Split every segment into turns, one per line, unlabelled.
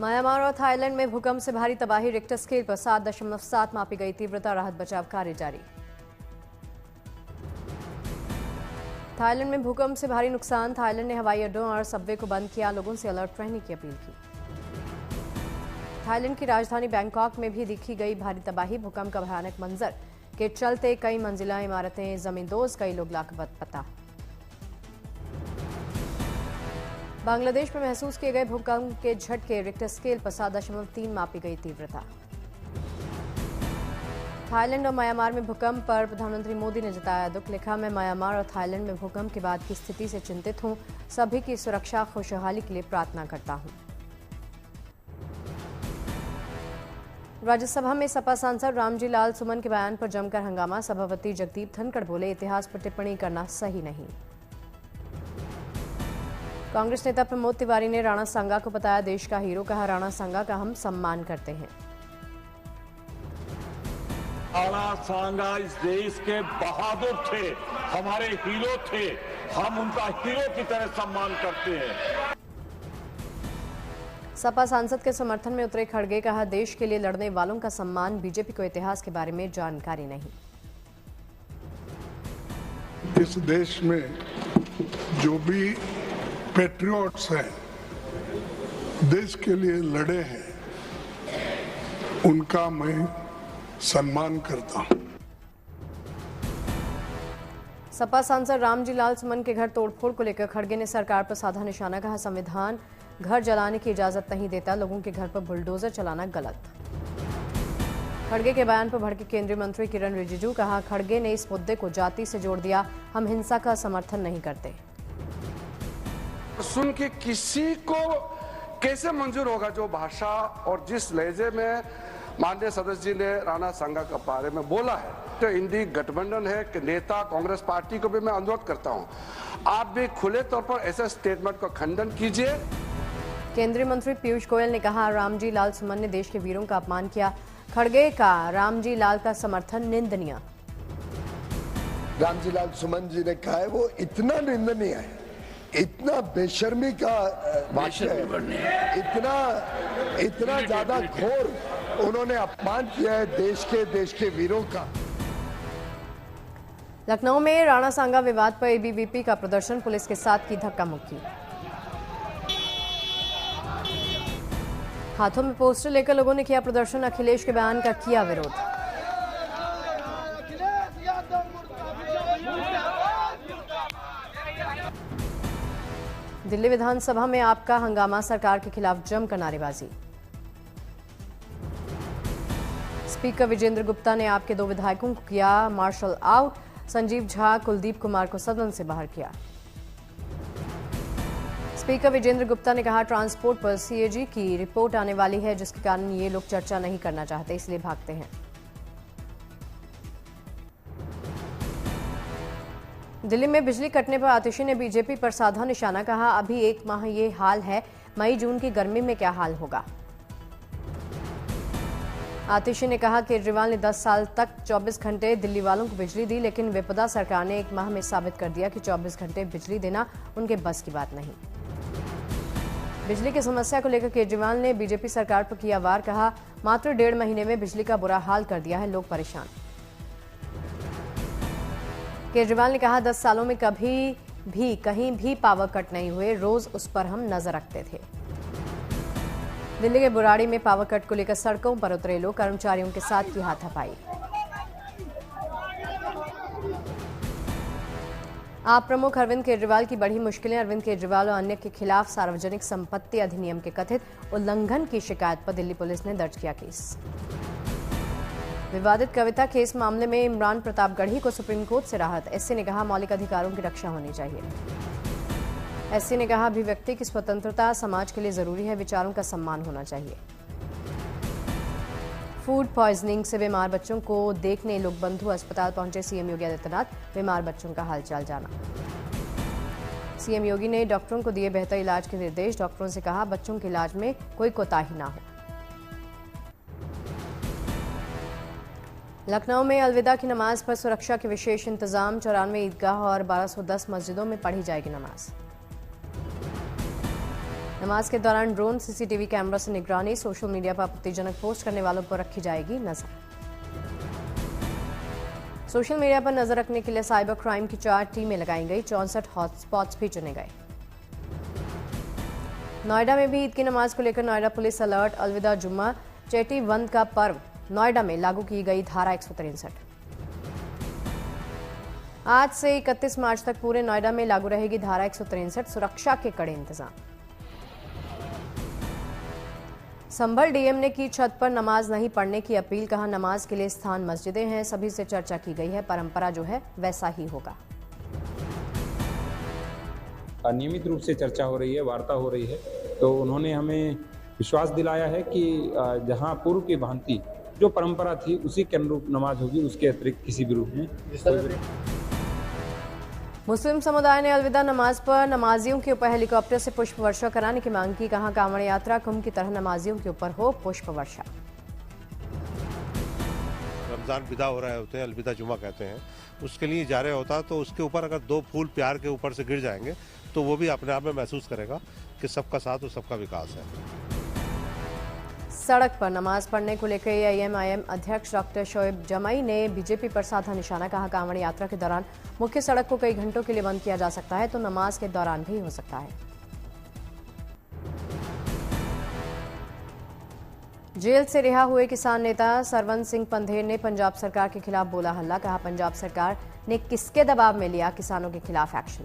Myanmar और Thailand में भूकंप से भारी तबाही, रिक्टर स्केल पर 7.7 मापी गई तीव्रता, राहत बचाव कार्य जारी। थाईलैंड में भूकंप से भारी नुकसान, थाईलैंड ने हवाई अड्डों और सबवे को बंद किया, लोगों से अलर्ट रहने की अपील की। थाईलैंड की राजधानी बैंकॉक में भी दिखी गई भारी तबाही, भूकंप का भयानक मंजर के चलते कई मंजिला इमारतें जमींदोज, कई लोग लापता। बांग्लादेश में महसूस किए गए भूकंप के झटके, रिक्टर स्केल पर 7.3 मापी गई तीव्रता। थाईलैंड और म्यांमार में भूकंप पर प्रधानमंत्री मोदी ने जताया दुख, लिखा, मैं म्यांमार और थाईलैंड में भूकंप के बाद की स्थिति से चिंतित हूं, सभी की सुरक्षा खुशहाली के लिए प्रार्थना करता हूं। राज्यसभा में सपा सांसद रामजी लाल सुमन के बयान पर जमकर हंगामा, सभापति जगदीप धनखड़ बोले, इतिहास पर टिप्पणी करना सही नहीं। कांग्रेस नेता प्रमोद तिवारी ने राणा सांगा को बताया देश का हीरो, कहा, राणा सांगा का हम सम्मान करते हैं।
राणा सांगा इस देश के बहादुर थे, हमारे हीरो थे, हम उनका हीरो की तरह सम्मान करते हैं।
सपा सांसद के समर्थन में उतरे खड़गे, कहा, देश के लिए लड़ने वालों का सम्मान, बीजेपी को इतिहास के बारे में जानकारी नहीं।
इस देश में जो भी पैट्रियट्स हैं, देश के लिए लड़े हैं, उनका मैं सम्मान करता हूं।
सपा सांसद रामजी लाल सुमन के घर तोड़फोड़ को लेकर खड़गे ने सरकार पर साधा निशाना, कहा, संविधान घर जलाने की इजाजत नहीं देता, लोगों के घर पर बुलडोजर चलाना गलत। खड़गे के बयान पर भड़के केंद्रीय मंत्री किरण रिजिजू, कहा, खड़गे ने इस मुद्दे को जाति से जोड़ दिया, हम हिंसा का समर्थन नहीं करते।
सुन के किसी को कैसे मंजूर होगा जो भाषा और जिस लहजे में माननीय सदस्य जी ने राणा सांगा के बारे में बोला है। तो इंडी गठबंधन है कि नेता कांग्रेस पार्टी को भी मैं अनुरोध करता हूं, आप भी खुले तौर पर ऐसे स्टेटमेंट का खंडन कीजिए।
केंद्रीय मंत्री पीयूष गोयल ने कहा, रामजी लाल सुमन ने देश के वीरों का अपमान किया, खड़गे का रामजी लाल का समर्थन निंदनीय।
रामजी लाल सुमन जी ने कहा है वो इतना निंदनीय है, इतना बेशर्मी का वाक्य है, इतना ज्यादा घोर उन्होंने अपमान किया है देश के वीरों का।
लखनऊ में राणा सांगा विवाद पर एबीवीपी का प्रदर्शन, पुलिस के साथ की धक्का मुक्की। हाथों में पोस्टर लेकर लोगों ने किया प्रदर्शन, अखिलेश के बयान का किया विरोध। दिल्ली विधानसभा में आपका हंगामा, सरकार के खिलाफ जमकर नारेबाजी। स्पीकर विजेंद्र गुप्ता ने आपके 2 विधायकों को किया मार्शल आउट, संजीव झा, कुलदीप कुमार को सदन से बाहर किया। स्पीकर विजेंद्र गुप्ता ने कहा, ट्रांसपोर्ट पर सीएजी की रिपोर्ट आने वाली है, जिसके कारण ये लोग चर्चा नहीं करना चाहते, इसलिए भागते हैं। दिल्ली में बिजली कटने पर आतिशी ने बीजेपी पर साधा निशाना, कहा, अभी 1 माह ये हाल है, मई जून की गर्मी में क्या हाल होगा। आतिशी ने कहा, केजरीवाल ने 10 साल तक 24 घंटे दिल्ली वालों को बिजली दी, लेकिन विपदा सरकार ने 1 माह में साबित कर दिया कि 24 घंटे बिजली देना उनके बस की बात नहीं। बिजली की समस्या को लेकर केजरीवाल ने बीजेपी सरकार पर किया वार, कहा, मात्र 1.5 महीने में बिजली का बुरा हाल कर दिया है, लोग परेशान। केजरीवाल ने कहा, 10 सालों में कभी भी कहीं भी पावर कट नहीं हुए, रोज उस पर हम नजर रखते थे। दिल्ली के बुराड़ी में पावर कट को लेकर सड़कों पर उतरे लोग, कर्मचारियों के साथ की हाथापाई। आप प्रमुख अरविंद केजरीवाल की बढ़ी मुश्किलें, अरविंद केजरीवाल और अन्य के खिलाफ सार्वजनिक संपत्ति अधिनियम के कथित उल्लंघन की शिकायत पर दिल्ली पुलिस ने दर्ज किया केस। विवादित कविता केस मामले में इमरान प्रतापगढ़ी को सुप्रीम कोर्ट से राहत, एससी ने कहा, मौलिक अधिकारों की रक्षा होनी चाहिए। एससी ने कहा, अभिव्यक्ति की स्वतंत्रता समाज के लिए जरूरी है, विचारों का सम्मान होना चाहिए। फूड पॉइजनिंग से बीमार बच्चों को देखने लोक बंधु अस्पताल पहुंचे सीएम योगी आदित्यनाथ, बीमार बच्चों का हालचाल जाना। सीएम योगी ने डॉक्टरों को दिए बेहतर इलाज के निर्देश, डॉक्टरों से कहा, बच्चों के इलाज में कोई कोताही ना हो। लखनऊ में अलविदा की नमाज पर सुरक्षा के विशेष इंतजाम, 94 ईदगाह और 1210 मस्जिदों में पढ़ी जाएगी नमाज। नमाज के दौरान ड्रोन सीसीटीवी कैमरा से निगरानी, सोशल मीडिया पर आपत्तिजनक पोस्ट करने वालों पर रखी जाएगी नजर। सोशल मीडिया पर नजर रखने के लिए साइबर क्राइम की 4 टीमें लगाई गई, 64 हॉटस्पॉट्स भी चुने गए। नोएडा में भी ईद की नमाज को लेकर नोएडा पुलिस अलर्ट, अलविदा जुम्मा चेटी वंद का पर्व, नोएडा में लागू की गई धारा 163। आज से 31 मार्च तक पूरे नोएडा में लागू रहेगी धारा 163, सुरक्षा के कड़े इंतजाम। संभल डीएम ने की छत पर नमाज नहीं पढ़ने की अपील, कहा नमाज के लिए स्थान मस्जिदें हैं, सभी से चर्चा की गई है, परंपरा जो है वैसा ही होगा।
नियमित रूप से चर्चा हो रही है, वार्ता हो रही है, तो उन्होंने हमें विश्वास दिलाया है कि जहां पूर्व की भांति जो परंपरा थी उसी के अनुरूप नमाज होगी, उसके अतिरिक्त किसी भी रूप में।
मुस्लिम समुदाय ने अलविदा नमाज पर नमाजियों के ऊपर हेलीकॉप्टर से पुष्प वर्षा कराने की मांग की, कहा कांवड़ यात्रा कुंभ की तरह नमाजियों के ऊपर हो पुष्प वर्षा।
रमजान विदा हो रहे होते हैं, अलविदा जुमा कहते हैं, उसके लिए जा रहे होता तो उसके ऊपर अगर 2 फूल प्यार के ऊपर से गिर जाएंगे तो वो भी अपने आप में महसूस करेगा कि सबका साथ और सबका विकास है।
सड़क पर नमाज पढ़ने को लेकर एआईएमआईएम अध्यक्ष डॉक्टर शोएब जमाई ने बीजेपी पर साधा निशाना, कहा कांवड़ यात्रा के दौरान मुख्य सड़क को कई घंटों के लिए बंद किया जा सकता है, तो नमाज के दौरान भी हो सकता है। जेल से रिहा हुए किसान नेता सरवन सिंह पंधेर ने पंजाब सरकार के खिलाफ बोला हल्ला, कहा पंजाब सरकार ने किसके दबाव में लिया किसानों के खिलाफ एक्शन।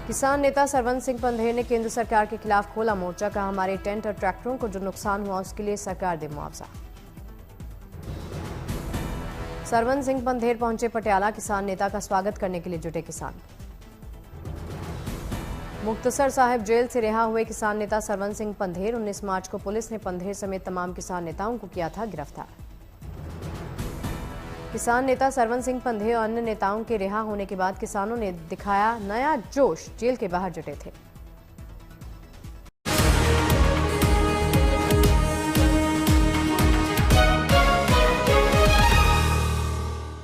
किसान नेता सरवन सिंह पंधेर ने केंद्र सरकार के खिलाफ खोला मोर्चा, कहा हमारे टेंट और ट्रैक्टरों को जो नुकसान हुआ उसके लिए सरकार दे मुआवजा। सरवन सिंह पंधेर पहुंचे पटियाला, किसान नेता का स्वागत करने के लिए जुटे किसान। मुक्तसर साहिब जेल से रिहा हुए किसान नेता सरवन सिंह पंधेर, 19 मार्च को पुलिस ने पंधेर समेत तमाम किसान नेताओं को किया था गिरफ्तार। किसान नेता सरवन सिंह पंधेर और अन्य नेताओं के रिहा होने के बाद किसानों ने दिखाया नया जोश, जेल के बाहर जुटे थे।